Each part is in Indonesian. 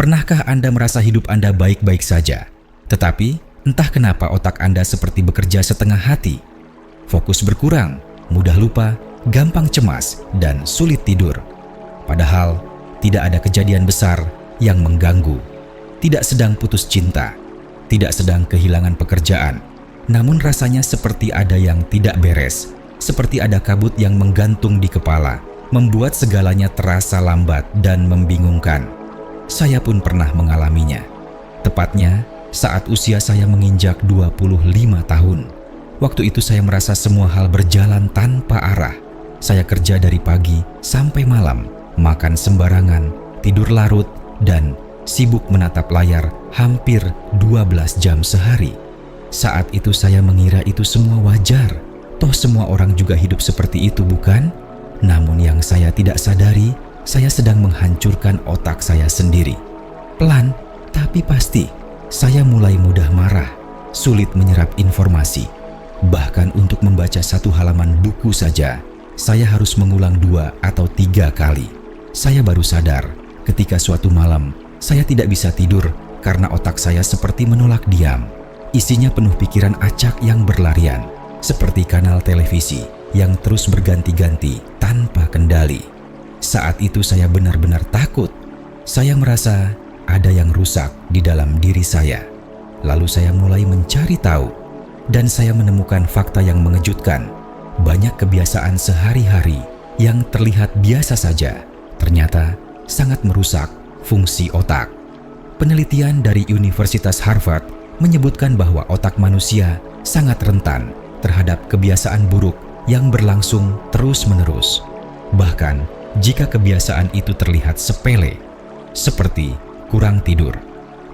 Pernahkah Anda merasa hidup Anda baik-baik saja, tetapi entah kenapa otak Anda seperti bekerja setengah hati? Fokus berkurang, mudah lupa, gampang cemas, dan sulit tidur. Padahal tidak ada kejadian besar yang mengganggu. Tidak sedang putus cinta, tidak sedang kehilangan pekerjaan. Namun rasanya seperti ada yang tidak beres, seperti ada kabut yang menggantung di kepala, membuat segalanya terasa lambat dan membingungkan. Saya pun pernah mengalaminya. Tepatnya saat usia saya menginjak 25 tahun. Waktu itu saya merasa semua hal berjalan tanpa arah. Saya kerja dari pagi sampai malam, makan sembarangan, tidur larut, dan sibuk menatap layar hampir 12 jam sehari. Saat itu saya mengira itu semua wajar. Toh semua orang juga hidup seperti itu, bukan? Namun yang saya tidak sadari, saya sedang menghancurkan otak saya sendiri. Pelan, tapi pasti, saya mulai mudah marah, sulit menyerap informasi. Bahkan untuk membaca satu halaman buku saja, saya harus mengulang 2 atau 3 kali. Saya baru sadar ketika suatu malam, saya tidak bisa tidur karena otak saya seperti menolak diam. Isinya penuh pikiran acak yang berlarian, seperti kanal televisi yang terus berganti-ganti tanpa kendali. Saat itu saya benar-benar takut. Saya merasa ada yang rusak di dalam diri saya. Lalu saya mulai mencari tahu, dan saya menemukan fakta yang mengejutkan. Banyak kebiasaan sehari-hari yang terlihat biasa saja, ternyata sangat merusak fungsi otak. Penelitian dari Universitas Harvard menyebutkan bahwa otak manusia sangat rentan terhadap kebiasaan buruk yang berlangsung terus-menerus. Bahkan jika kebiasaan itu terlihat sepele, seperti kurang tidur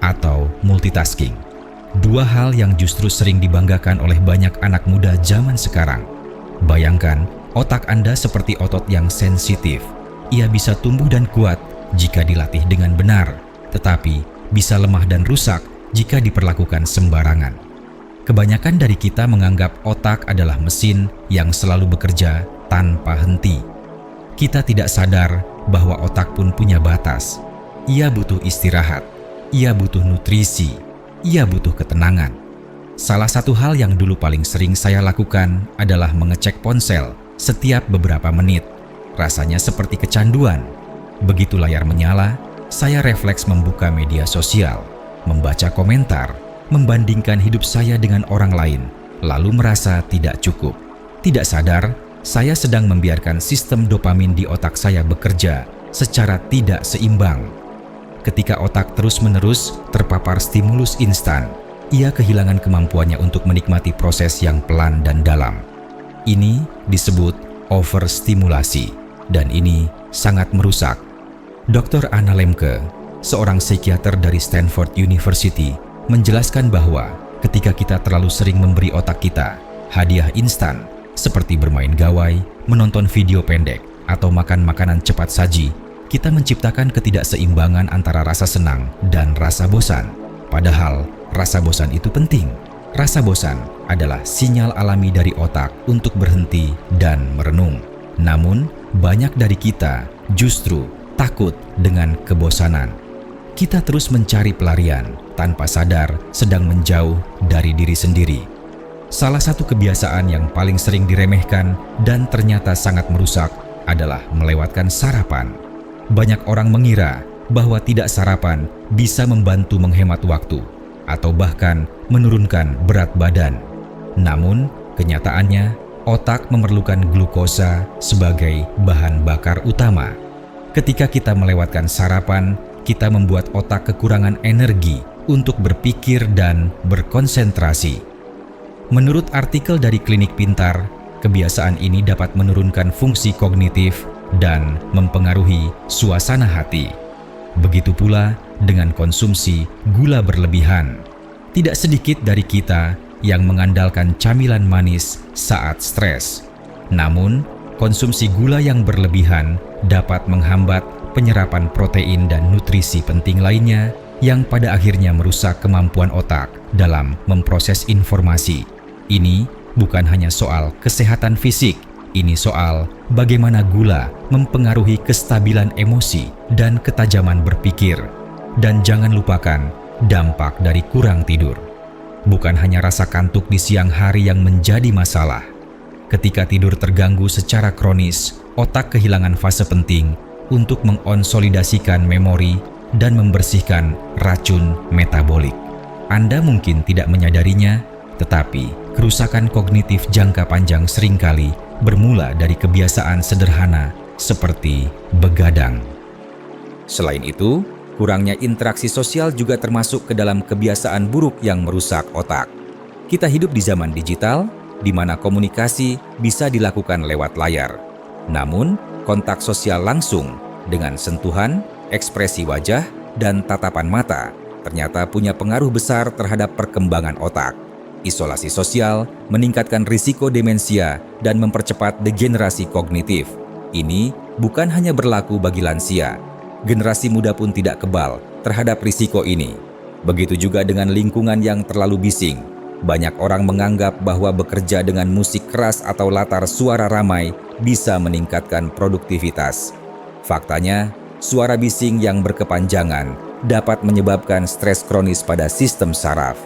atau multitasking, 2 hal yang justru sering dibanggakan oleh banyak anak muda zaman sekarang. Bayangkan, otak Anda seperti otot yang sensitif. Ia bisa tumbuh dan kuat jika dilatih dengan benar, tetapi bisa lemah dan rusak jika diperlakukan sembarangan. Kebanyakan dari kita menganggap otak adalah mesin yang selalu bekerja tanpa henti. Kita tidak sadar bahwa otak pun punya batas. Ia butuh istirahat, ia butuh nutrisi, ia butuh ketenangan. Salah satu hal yang dulu paling sering saya lakukan adalah mengecek ponsel setiap beberapa menit. Rasanya seperti kecanduan. Begitu layar menyala, saya refleks membuka media sosial, membaca komentar, membandingkan hidup saya dengan orang lain, lalu merasa tidak cukup. Tidak sadar, saya sedang membiarkan sistem dopamin di otak saya bekerja secara tidak seimbang. Ketika otak terus-menerus terpapar stimulus instan, ia kehilangan kemampuannya untuk menikmati proses yang pelan dan dalam. Ini disebut overstimulasi, dan ini sangat merusak. Dr. Anna Lemke, seorang psikiater dari Stanford University, menjelaskan bahwa ketika kita terlalu sering memberi otak kita hadiah instan, seperti bermain gawai, menonton video pendek, atau makan makanan cepat saji, kita menciptakan ketidakseimbangan antara rasa senang dan rasa bosan. Padahal, rasa bosan itu penting. Rasa bosan adalah sinyal alami dari otak untuk berhenti dan merenung. Namun, banyak dari kita justru takut dengan kebosanan. Kita terus mencari pelarian, tanpa sadar sedang menjauh dari diri sendiri. Salah satu kebiasaan yang paling sering diremehkan dan ternyata sangat merusak adalah melewatkan sarapan. Banyak orang mengira bahwa tidak sarapan bisa membantu menghemat waktu atau bahkan menurunkan berat badan. Namun, kenyataannya otak memerlukan glukosa sebagai bahan bakar utama. Ketika kita melewatkan sarapan, kita membuat otak kekurangan energi untuk berpikir dan berkonsentrasi. Menurut artikel dari Klinik Pintar, kebiasaan ini dapat menurunkan fungsi kognitif dan mempengaruhi suasana hati. Begitu pula dengan konsumsi gula berlebihan. Tidak sedikit dari kita yang mengandalkan camilan manis saat stres. Namun, konsumsi gula yang berlebihan dapat menghambat penyerapan protein dan nutrisi penting lainnya yang pada akhirnya merusak kemampuan otak dalam memproses informasi. Ini bukan hanya soal kesehatan fisik, ini soal bagaimana gula mempengaruhi kestabilan emosi dan ketajaman berpikir. Dan jangan lupakan dampak dari kurang tidur. Bukan hanya rasa kantuk di siang hari yang menjadi masalah. Ketika tidur terganggu secara kronis, otak kehilangan fase penting untuk mengonsolidasikan memori dan membersihkan racun metabolik. Anda mungkin tidak menyadarinya, tetapi kerusakan kognitif jangka panjang seringkali bermula dari kebiasaan sederhana seperti begadang. Selain itu, kurangnya interaksi sosial juga termasuk ke dalam kebiasaan buruk yang merusak otak. Kita hidup di zaman digital, di mana komunikasi bisa dilakukan lewat layar. Namun, kontak sosial langsung dengan sentuhan, ekspresi wajah, dan tatapan mata ternyata punya pengaruh besar terhadap perkembangan otak. Isolasi sosial meningkatkan risiko demensia dan mempercepat degenerasi kognitif. Ini bukan hanya berlaku bagi lansia. Generasi muda pun tidak kebal terhadap risiko ini. Begitu juga dengan lingkungan yang terlalu bising. Banyak orang menganggap bahwa bekerja dengan musik keras atau latar suara ramai bisa meningkatkan produktivitas. Faktanya, suara bising yang berkepanjangan dapat menyebabkan stres kronis pada sistem saraf.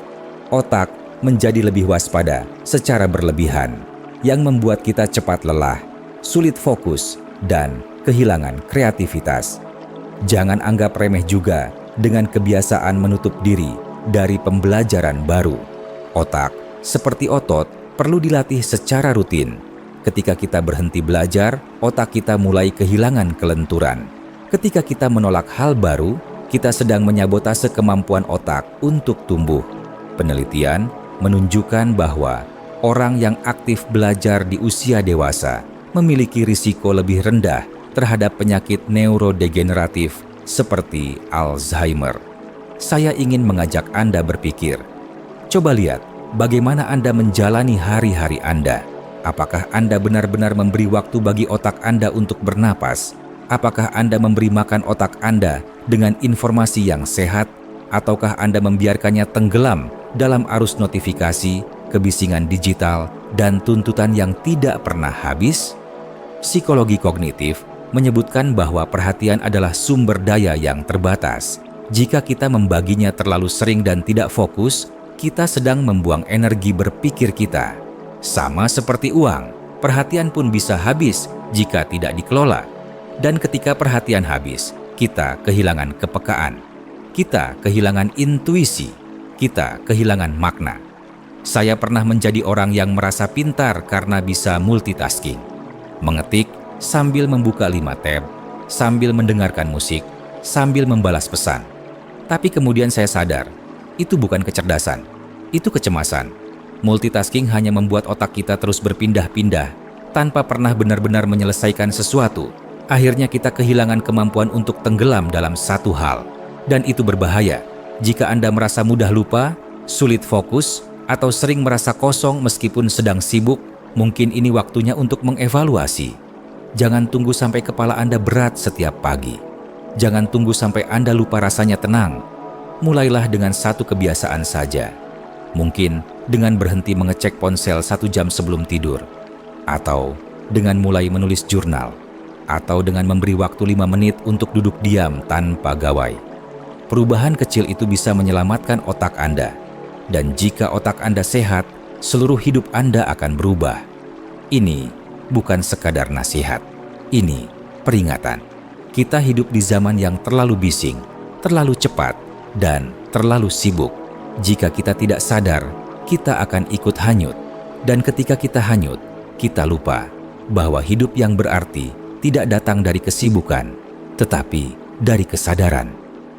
Otak menjadi lebih waspada secara berlebihan, yang membuat kita cepat lelah, sulit fokus, dan kehilangan kreativitas. Jangan anggap remeh juga dengan kebiasaan menutup diri dari pembelajaran baru. Otak, seperti otot, perlu dilatih secara rutin. Ketika kita berhenti belajar, otak kita mulai kehilangan kelenturan. Ketika kita menolak hal baru, kita sedang menyabotase kemampuan otak untuk tumbuh. Penelitian menunjukkan bahwa orang yang aktif belajar di usia dewasa memiliki risiko lebih rendah terhadap penyakit neurodegeneratif seperti Alzheimer. Saya ingin mengajak Anda berpikir. Coba lihat bagaimana Anda menjalani hari-hari Anda. Apakah Anda benar-benar memberi waktu bagi otak Anda untuk bernapas? Apakah Anda memberi makan otak Anda dengan informasi yang sehat? Ataukah Anda membiarkannya tenggelam dalam arus notifikasi, kebisingan digital, dan tuntutan yang tidak pernah habis? Psikologi kognitif menyebutkan bahwa perhatian adalah sumber daya yang terbatas. Jika kita membaginya terlalu sering dan tidak fokus, kita sedang membuang energi berpikir kita. Sama seperti uang, perhatian pun bisa habis jika tidak dikelola. Dan ketika perhatian habis, kita kehilangan kepekaan. Kita kehilangan intuisi, kita kehilangan makna. Saya pernah menjadi orang yang merasa pintar karena bisa multitasking. Mengetik sambil membuka 5 tab, sambil mendengarkan musik, sambil membalas pesan. Tapi kemudian saya sadar, itu bukan kecerdasan, itu kecemasan. Multitasking hanya membuat otak kita terus berpindah-pindah, tanpa pernah benar-benar menyelesaikan sesuatu. Akhirnya kita kehilangan kemampuan untuk tenggelam dalam satu hal. Dan itu berbahaya. Jika Anda merasa mudah lupa, sulit fokus, atau sering merasa kosong meskipun sedang sibuk, mungkin ini waktunya untuk mengevaluasi. Jangan tunggu sampai kepala Anda berat setiap pagi. Jangan tunggu sampai Anda lupa rasanya tenang. Mulailah dengan satu kebiasaan saja. Mungkin dengan berhenti mengecek ponsel 1 jam sebelum tidur. Atau dengan mulai menulis jurnal. Atau dengan memberi waktu 5 menit untuk duduk diam tanpa gawai. Perubahan kecil itu bisa menyelamatkan otak Anda. Dan jika otak Anda sehat, seluruh hidup Anda akan berubah. Ini bukan sekadar nasihat. Ini peringatan. Kita hidup di zaman yang terlalu bising, terlalu cepat, dan terlalu sibuk. Jika kita tidak sadar, kita akan ikut hanyut. Dan ketika kita hanyut, kita lupa bahwa hidup yang berarti tidak datang dari kesibukan, tetapi dari kesadaran.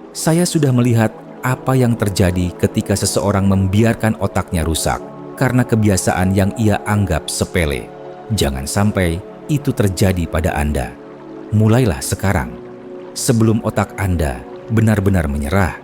Saya sudah melihat apa yang terjadi ketika seseorang membiarkan otaknya rusak karena kebiasaan yang ia anggap sepele. Jangan sampai itu terjadi pada Anda. Mulailah sekarang, sebelum otak Anda benar-benar menyerah.